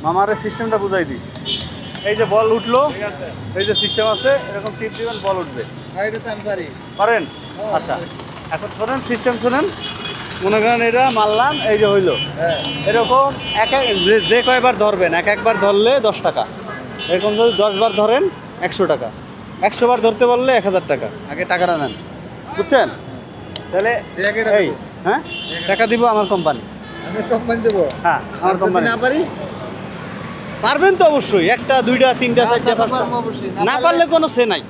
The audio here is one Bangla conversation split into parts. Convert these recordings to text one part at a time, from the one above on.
মামারে সিস্টেমটা বুঝাই দিই। এই যে বল উঠলো, এই যে সিস্টেম আছে, এরকম টিপ দিবেন বল উঠবে। পারেন? আচ্ছা, এখন শোনেন সিস্টেম শোনেন। মনে করেন এটা মারলাম, এই যে হইলো এরকম যে কয়বার ধরবেন, একবার ধরলে 10 টাকা। এরকম যদি 10 বার ধরেন 100 টাকা, 100 বার ধরতে পারলে 1000 টাকা। আগে টাকাটা নেন, বুঝছেন? তাহলে এই হ্যাঁ টাকা দিব আমার কোম্পানি। হ্যাঁ আমার কোম্পানি। পারবেন তো অবশ্যই, একটা দুইটা তিনটা চারটা পাঁচটা। না পারলে কোনো সে নাই।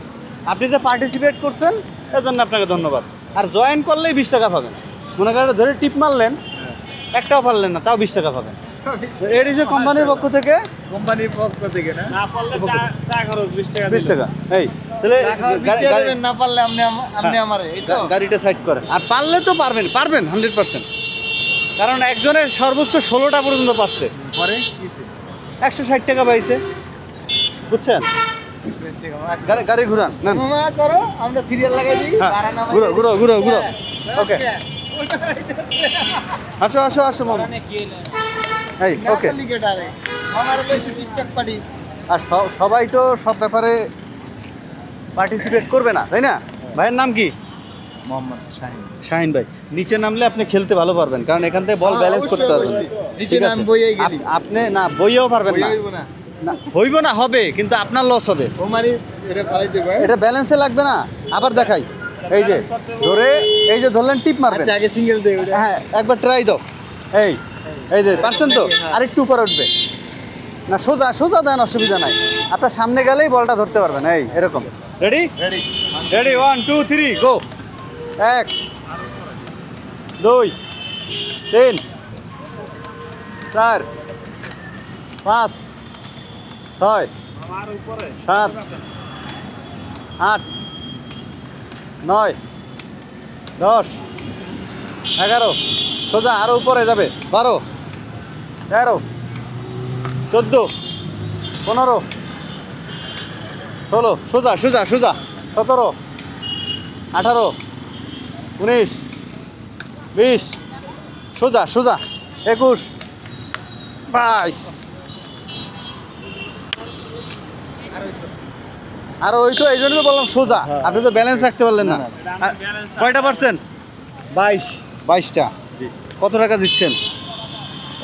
আপনি যে পার্টিসিপেট করছেন এর জন্য আপনাকে ধন্যবাদ। আর জয়েন করলেই 20 টাকা পাবেন। মনে করেন ধরে টিপ মারলেন, একটাও পারলেন না, তাও 20 টাকা পাবেন। এর যে কোম্পানির পক্ষ থেকে, না পারলে চা খরচ 20 টাকা। 20 টাকা। এই তাহলে না পারলে আপনি আমারে গাড়িটা সাইড করেন। আর পারলে তো পারবেন 100%। কারণ একজনের সর্বোচ্চ 16টা পর্যন্ত পারছে, পরে 160 টাকা পাইছে, বুঝছেন? গাড়ি ঘুরান, নেন। করো, আমরা সিরিয়াল লাগাই দিই। ঘুরো ঘুরো ঘুরো ঘুরো। ওকে, আসো আসো আসো মামা। এই ওকে। আর সবাই তো সব ব্যাপারে পার্টিসিপেট করবে না, তাই না? ভাইয়ের নাম কি? মোহাম্মদ শাহিন। শাহিন ভাই, নিচে নামলে আপনি খেলতে ভালো পারবেন, কারণ এখান থেকে বল ব্যালেন্স করতে পারবেন। নিচে নাম বইয়ে গেলি আপনি না বইয়েও পারবেন না, না হইব না, হবে কিন্তু আপনার লস হবে। ও মানে এটা ফালাই দেব, এটা ব্যালেন্সে লাগবে না। আবার দেখাই, এই যে ধরে, এই যে ধরলেন টিপ মারবেন। আচ্ছা আগে সিঙ্গেল দেই ওটা। হ্যাঁ একবার ট্রাই দাও। এই এই যে পারছেন তো, আরেকটু উপরে উঠবে না, সোজা সোজা দেন, অসুবিধা নাই। আপনার সামনে গেলেই বলটা ধরতে পারবেন। এই এরকম। রেডি রেডি রেডি 1 2 3 গো। 1 2 3 4 5 6 7 8 9 10 11 সোজা আরো উপরে যাবে। 12 13 14 15 16 সোজা সোজা সোজা 17 18 19 20 সোজা সোজা 21 22 আর ওই তো এই জন্য তো বললাম সোজা। আপনি তো ব্যালেন্স রাখতে পারলেন না। কয়টা পারছেন? 22টা। কত টাকা দিচ্ছেন?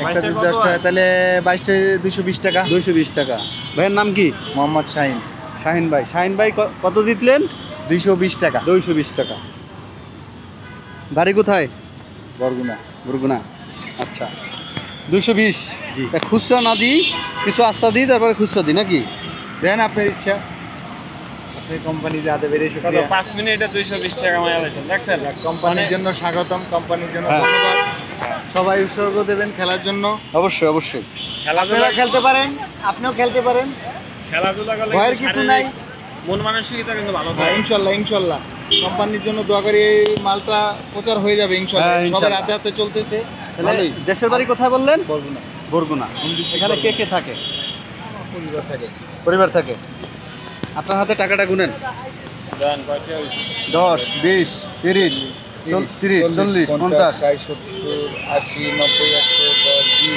একটা যদি 10 টাকা, তাহলে 22টা 220 টাকা। 220 টাকা। ভাইয়ের নাম কি? মোহাম্মদ শাহিন। শাহিন ভাই। শাহিন ভাই কত জিতলেন? 220 টাকা। 220 টাকা। বাড়ি কোথায়? বরগুনা। বরগুনা। আচ্ছা 220। জি। খুচরা না দিই, কিছু আস্তা দিই, তারপরে খুচরা দিই নাকি? দেন আপনার ইচ্ছা, আপনি কোম্পানি যা দেবে। 5 মিনিটে 220 টাকা মায়া লাগছে, দেখছেন? কোম্পানির জন্য স্বাগতম, কোম্পানির জন্য ধন্যবাদ। সবাই উৎসর্গ দেবেন খেলার জন্য। অবশ্যই অবশ্যই। খেলাধুলা খেলতে পারেন, আপনিও খেলতে পারেন, খেলাধুলা করলে ভয়ের কিছু নাই। মন মানসিকতা কিন্তু ভালো হ্যাঁ, থাকে। ইনশাল্লাহ ইনশাল্লাহ। কোম্পানির জন্য দোয়া করি, এই মালটা প্রচার হয়ে যাবে ইনশাল্লাহ। হ্যাঁ, সবার ইনশাল্লাহ। হাতে হাতে চলতেছে। তাহলে ভালোই। দেশের বাড়ি কোথায় বললেন? বরগুনা। বরগুনা। এখানে কে কে থাকে? পরিবার থাকে। পরিবার থাকে। আপনার হাতে টাকাটা গুনেন। দেন কয়টা হইছে? 10 20 30 30 40 50 60 70 80 90 110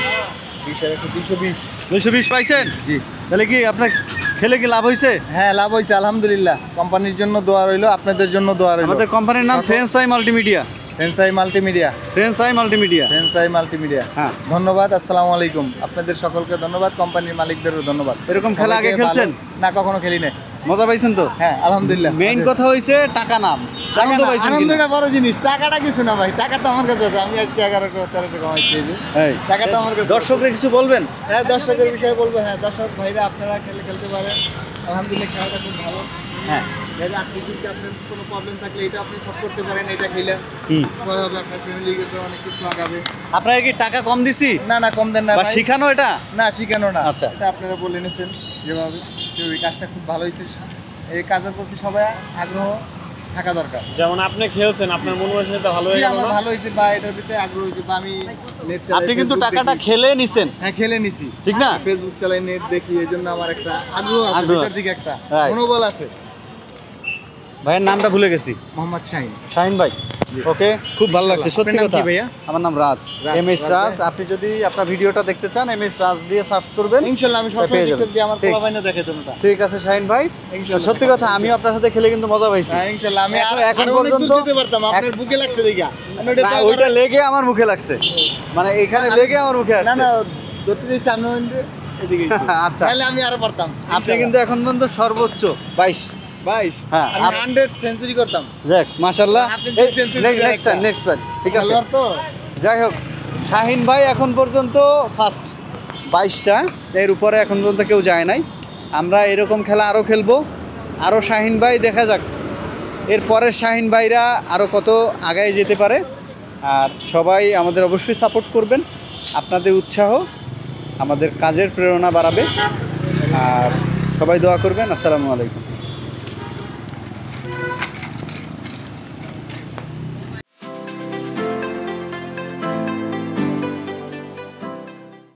20 220 220 পাইছেন? জি। তাহলে কি আপনার খেলে কি লাভ হয়েছে? হ্যাঁ, লাভ হয়েছে আলহামদুলিল্লাহ। কোম্পানির জন্য দোয়া রইলো, আপনাদের জন্য দোয়া রইলো। আমাদের কোম্পানির নাম ফ্রেন্সাই মাল্টিমিডিয়া। ফেন্সাই মাল্টিমিডিয়া। ফ্রেন্সাই মাল্টিমিডিয়া। ফেন্সাই মাল্টিমিডিয়া। হ্যাঁ। ধন্যবাদ, আসসালামু আলাইকুম। আপনাদের সকলকে ধন্যবাদ, কোম্পানির মালিকদেরও ধন্যবাদ। এরকম খেলা আগে সবাইকে খেলছেন? ভালো- না, কখনো খেলি না। মজা পাইছেন তো? হ্যাঁ আলহামদুলিল্লাহ। মেইন কথা হইছে টাকা নাম, আনন্দ পাইছেন কিনা? আনন্দটা বড় জিনিস, টাকাটা কিছু না ভাই। টাকা তো আমার কাছে আছে, আমি আজকে 1113 কামাইছি। এই যে এই টাকা তো আমার কাছে। দর্শকরা কিছু বলবেন? হ্যাঁ, দর্শকের বিষয়ে বলবো। হ্যাঁ, দর্শক ভাইরা আপনারা খেলতে পারেন। আলহামদুলিল্লাহ, খেলাটা খুব ভালো। হ্যাঁ। আপনার কোনো প্রবলেম থাকলে এটা আপনি সলভ করতে পারেন। এটা খেলে ভয় হবে, আপনার ফ্যামিলিকে অনেক কিছু আগাবে। আপনাকে কি টাকা কম দিছি? না না, কম দেন না বা ভাই। শিখানো এটা? না, শিখানো না। আচ্ছা। এটা আপনারা বলে এনেছেন যেভাবে। এই কাজটা খুব ভালো হয়েছে। এই কাজের প্রতি সবাই আগ্রহ থাকা দরকার। যেমন আপনি খেলছেন, আপনার মন মানসিকতা ভালো হয়ে জি, গেল আমার না? ভালো হয়েছে বা এটার ভিতরে আগ্রহ হয়েছে বা আমি নেট চালাই। আপনি কিন্তু Facebook টাকাটা দেখি। খেলে নিছেন, হ্যাঁ, খেলে নিছি। ঠিক না? ফেসবুক চালাই, নেট দেখি, এই জন্য আমার একটা আগ্রহ আছে, আগ্রহ ভিতর আছে। দিকে একটা Right. মনোবল আছে। ভাইয়ের নামটা ভুলে গেছি। মোহাম্মদ শাহিন। শাহিন ভাই, ওকে, খুব ভালো লাগছে সত্যি আপনার নাম কথা। কি ভাইয়া? আমার নাম রাজ, রাজ, এম এস রাজ রাজ। ভাই। আপনি যদি আপনার ভিডিওটা দেখতে চান এম এস রাজ দিয়ে সার্চ করবেন, ইনশাল্লাহ আমি পেয়ে সবসময় যাবেন। টিকটক দিয়ে আমার ঠিক। পোলাপাইনে দেখে তোমরা। ঠিক আছে শাহিন ভাই, ইনশাল্লাহ। সত্যি কথা আমিও আপনার সাথে খেলে কিন্তু মজা পাইছি। হ্যাঁ ইনশাল্লাহ আমি আর এখন আরো অনেক দূর পর্যন্ত- যেতে পারতাম, আপনার বুকে লাগছে দেখা। আমি ওটা না, তো ওইটা আবার- লেগে আমার মুখে লাগছে, মানে এখানে লেগে আমার মুখে না আসছে। না ধরতে দিয়েছি আমি এদিকে আচ্ছা। তাহলে আমি আরো পারতাম। আপনি কিন্তু এখন পর্যন্ত সর্বোচ্চ 22। 22 হ্যাঁ, আমি 100 সেঞ্চুরি করতাম। যাক মাশাআল্লাহ, আপনি যে century দিলেন নেক্সট টাইম, একটা। নেক্সট টাইম, ঠিক আছে। খেলোয়াড় তো যাই হোক, শাহিন ভাই এখন পর্যন্ত ফার্স্ট 22টা, এর উপরে এখন পর্যন্ত কেউ যায় নাই। আমরা এরকম খেলা আরও খেলবো, আরও শাহিন ভাই দেখা যাক এর পরের শাহিন ভাইরা আরও কত আগায় যেতে পারে। আর সবাই আমাদের অবশ্যই সাপোর্ট করবেন, আপনাদের উৎসাহ আমাদের কাজের প্রেরণা বাড়াবে। আর সবাই দোয়া করবেন। আসসালামু আলাইকুম।